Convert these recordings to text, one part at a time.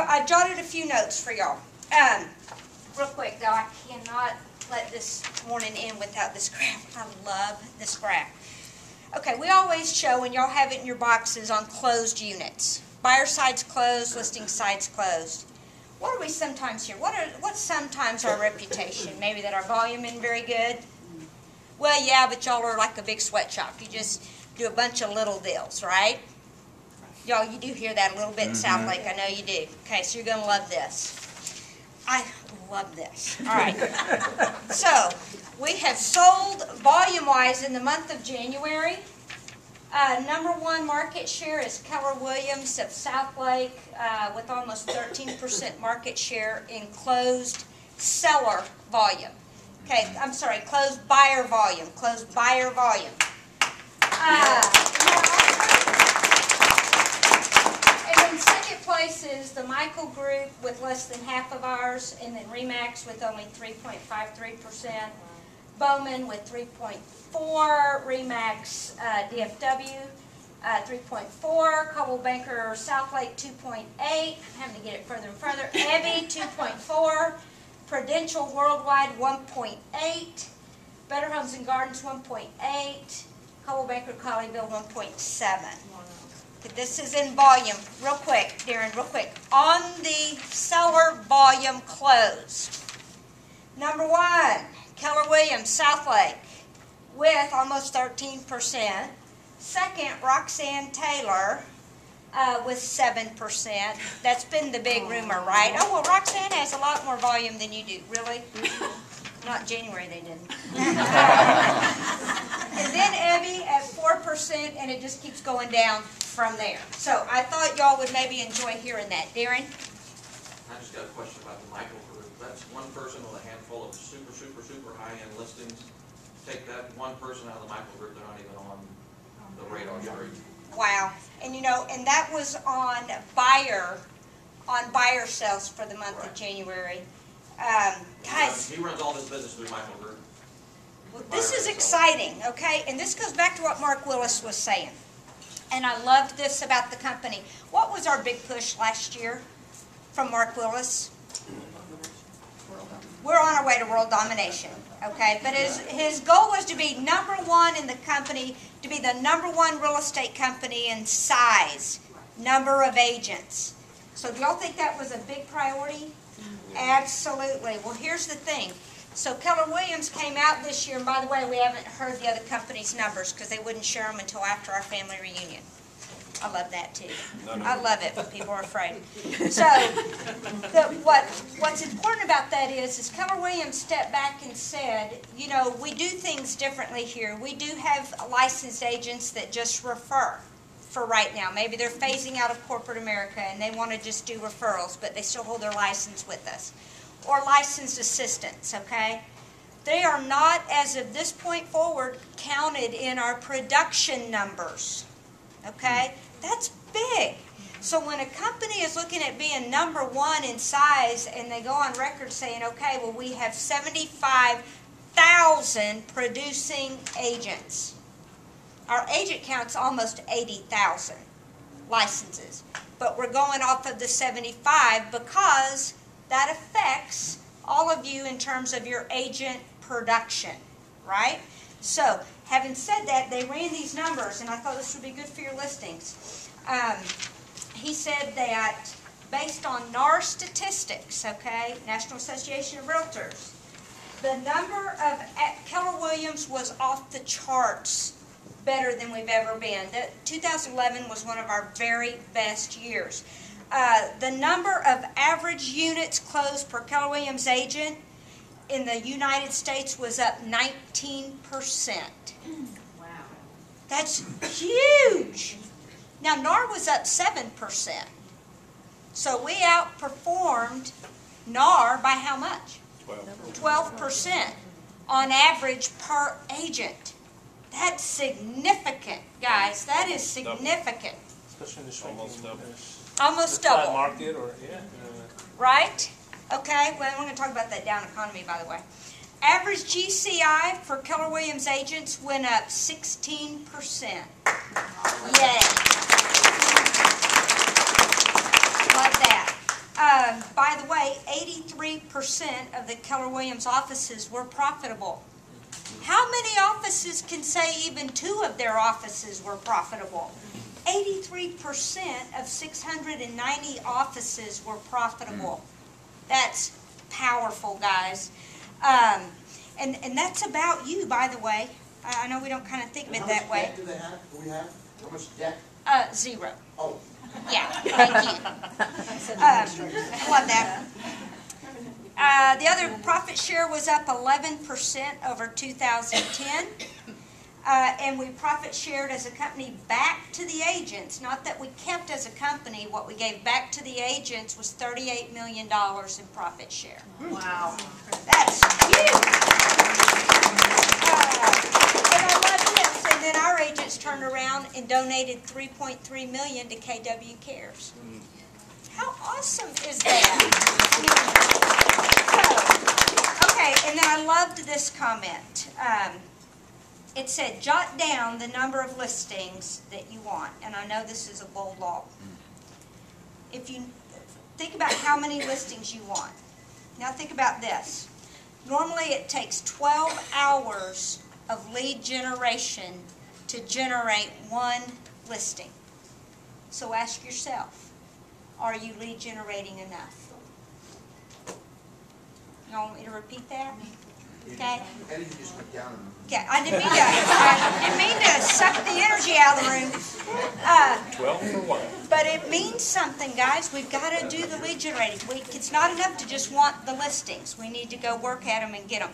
I jotted a few notes for y'all. Real quick, though, I cannot let this morning end without this graph. I love this graph. Okay, we always show, and y'all have it in your boxes, on closed units. Buyer side's closed, listing side's closed. What do we sometimes hear? What's sometimes our reputation? Maybe that our volume isn't very good? Well, yeah, but y'all are like a big sweatshop. You just do a bunch of little deals, right? Y'all, you do hear that a little bit in Southlake. I know you do. Okay, so you're going to love this. I love this. All right. So, we have sold volume-wise in the month of January. Number one market share is Keller Williams of Southlake with almost 13% market share in closed seller volume. Okay, I'm sorry, closed buyer volume. Closed buyer volume. And then second place is the Michael Group with less than half of ours, and then Remax with only 3.53%, Bowman with 3.4%, Remax DFW 3.4%, Coldwell Banker Southlake 2.8%, I'm having to get it further and further, Ebby 2.4%, Prudential Worldwide 1.8%, Better Homes and Gardens 1.8%, Coldwell Banker Colleyville 1.7%. This is in volume. Real quick, Darren, real quick. On the seller volume closed. Number one, Keller Williams, Southlake, with almost 13%. Second, Roxanne Taylor with 7%. That's been the big rumor, right? Oh, well, Roxanne has a lot more volume than you do. Really? Not in January, they didn't. And then Ebby at 4%, and it just keeps going down from there. So I thought y'all would maybe enjoy hearing that. Darren? I just got a question about the Michael Group. That's one person with a handful of super high-end listings. Take that one person out of the Michael Group, they're not even on the radar screen. Wow. And you know, and that was on buyer sales for the month of January. Guys, he runs all this business through Michael Group. Well, this is exciting, okay? And this goes back to what Mark Willis was saying. And I loved this about the company. What was our big push last year from Mark Willis? We're on our way to world domination, okay? But his goal was to be number one in the company, to be the number one real estate company in size, number of agents. So do y'all think that was a big priority? Absolutely. Well, here's the thing. So Keller Williams came out this year, and by the way, we haven't heard the other company's numbers because they wouldn't share them until after our family reunion. I love that too. I love it when people are afraid. So what's important about that is Keller Williams stepped back and said, you know, we do things differently here. We do have licensed agents that just refer for right now. Maybe they're phasing out of corporate America and they want to just do referrals, but they still hold their license with us. Or licensed assistants, okay? They are not, as of this point forward, counted in our production numbers, okay? That's big. So when a company is looking at being number one in size and they go on record saying, okay, well, we have 75,000 producing agents. Our agent count's almost 80,000 licenses. But we're going off of the 75 because that affects all of you in terms of your agent production, right? So, having said that, they ran these numbers, and I thought this would be good for your listings. He said that based on NAR statistics, okay, National Association of Realtors, the number of Keller Williams was off the charts better than we've ever been. 2011 was one of our very best years. The number of average units closed per Keller Williams agent in the United States was up 19%. Wow. That's huge. Now, NAR was up 7%. So we outperformed NAR by how much? 12% on average per agent. That's significant, guys. That is significant. Especially in the shrinking Almost double. market, or Right? Okay, well, we're going to talk about that down economy, by the way. Average GCI for Keller Williams agents went up 16%. Yay. Love that. of the Keller Williams offices were profitable. How many offices can say even 2 of their offices were profitable? 83% of 690 offices were profitable. That's powerful, guys. And that's about you, by the way. I know we don't kind of think of it that way. How much debt do they have? Do we have? How much debt? 0. Oh. Yeah, thank you. I love that. The other profit share was up 11% over 2010. And we profit shared as a company back to the agents. Not that we kept as a company. What we gave back to the agents was $38 million in profit share. Wow. That's huge. And I love this. And then our agents turned around and donated $3.3 million to KW Cares. How awesome is that? So, okay, and then I loved this comment. It said, jot down the number of listings that you want. And I know this is a bold law. If you think about how many listings you want. Now think about this. Normally it takes 12 hours of lead generation to generate 1 listing. So ask yourself, are you lead generating enough? You want me to repeat that? Okay. Eddie just went down. Okay, I didn't mean to suck the energy out of the room. 12 for 1. But it means something, guys. We've got to do the lead generating. It's not enough to just want the listings. We need to go work at them and get them.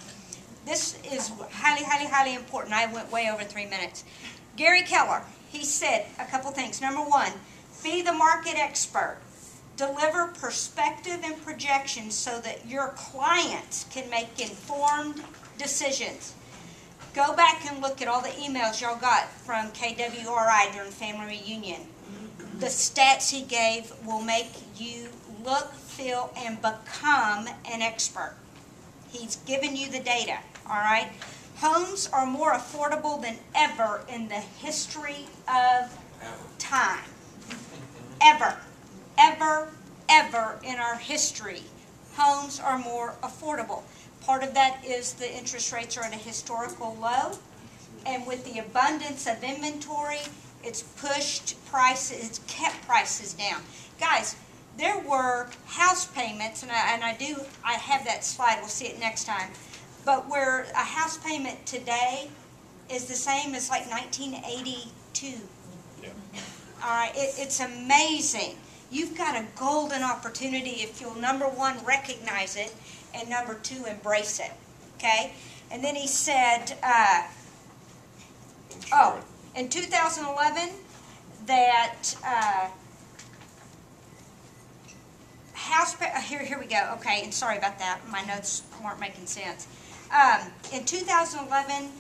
This is highly, highly, highly important. I went way over 3 minutes. Gary Keller, he said a couple things. Number 1, be the market expert. Deliver perspective and projections so that your clients can make informed decisions. Go back and look at all the emails y'all got from KWRI during family reunion. The stats he gave will make you look, feel, and become an expert. He's given you the data, all right? Homes are more affordable than ever in the history of time. Ever. Ever in our history, homes are more affordable. Part of that is the interest rates are at a historical low, and with the abundance of inventory, it's pushed prices, it's kept prices down. Guys, there were house payments, and I have that slide, we'll see it next time, but where a house payment today is the same as like 1982. Yeah. All right, it's amazing. You've got a golden opportunity if you'll, number 1, recognize it, and number 2, embrace it. Okay? And then he said, in 2011, that here we go. Okay, and sorry about that. My notes weren't making sense. In 2011,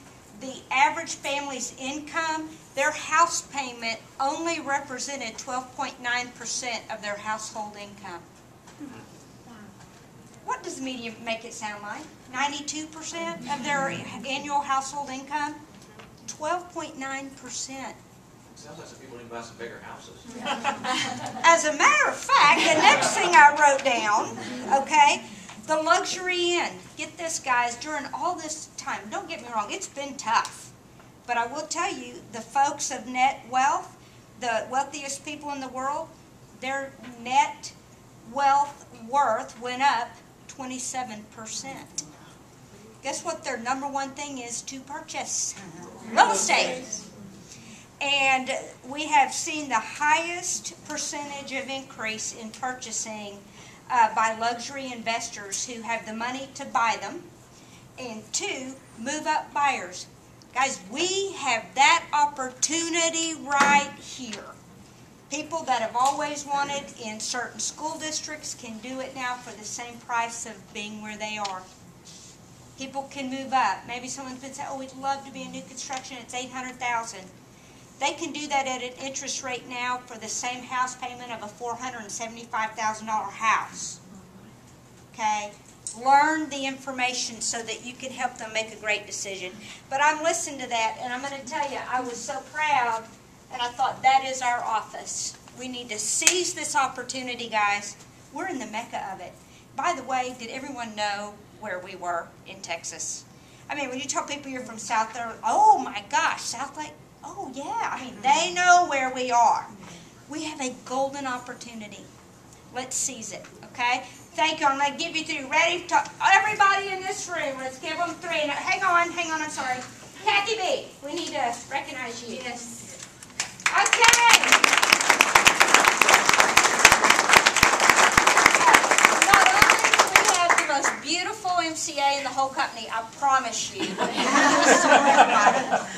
the average family's income, their house payment only represented 12.9% of their household income. What does the media make it sound like? 92% of their annual household income? 12.9%. Sounds like some people need to buy some bigger houses. As a matter of fact, the next thing I wrote down, okay, the luxury inn. Get this, guys, during all this time, don't get me wrong, it's been tough. But I will tell you, the folks of net wealth, the wealthiest people in the world, their net wealth worth went up 27%. Guess what their number 1 thing is to purchase? Real estate. And we have seen the highest percentage of increase in purchasing by luxury investors who have the money to buy them. And 2, move-up buyers. Guys, we have that opportunity right here. People that have always wanted in certain school districts can do it now for the same price of being where they are. People can move up. Maybe someone's been saying, oh, we'd love to be in new construction. It's $800,000. They can do that at an interest rate now for the same house payment of a $475,000 house. Okay? Learn the information so that you can help them make a great decision. But I'm listening to that, and I'm going to tell you, I was so proud, and I thought that is our office. We need to seize this opportunity, guys. We're in the mecca of it. by the way, did everyone know where we were in Texas? I mean, when you tell people you're from South, they're, oh my gosh, South Lake, oh yeah. I mean, they know where we are. We have a golden opportunity. Let's seize it, okay? Thank you. I'm going to give you 3. Ready? Everybody in this room, let's give them 3. Now, hang on, I'm sorry. Kathy B, we need to recognize you. Yes. Okay. Not only do we have the most beautiful MCA in the whole company, I promise you.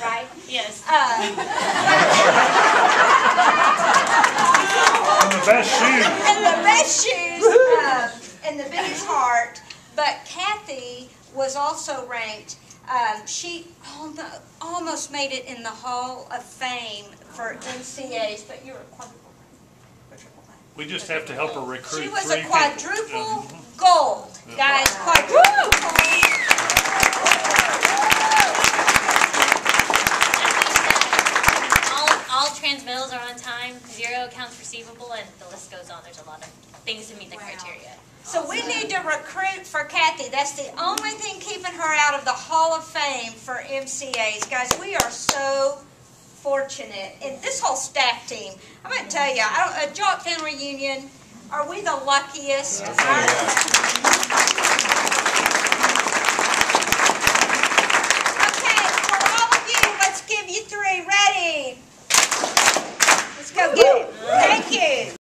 Right? Yes. And the best shoes. And the best shoes, and the biggest heart. But Kathy was also ranked. She almost made it in the Hall of Fame for MCAs, but you're a quadruple rank. We just have to help her recruit She was 3 a people. quadruple gold, guys. Quadruple. All transmittals are on time, 0 accounts receivable, and the list goes on. There's a lot of things to meet the criteria. So we need to recruit for Kathy. That's the only thing keeping her out of the Hall of Fame for MCAs. Guys, we are so fortunate. And this whole staff team, I'm going to tell you, a Jocktown reunion, are we the luckiest?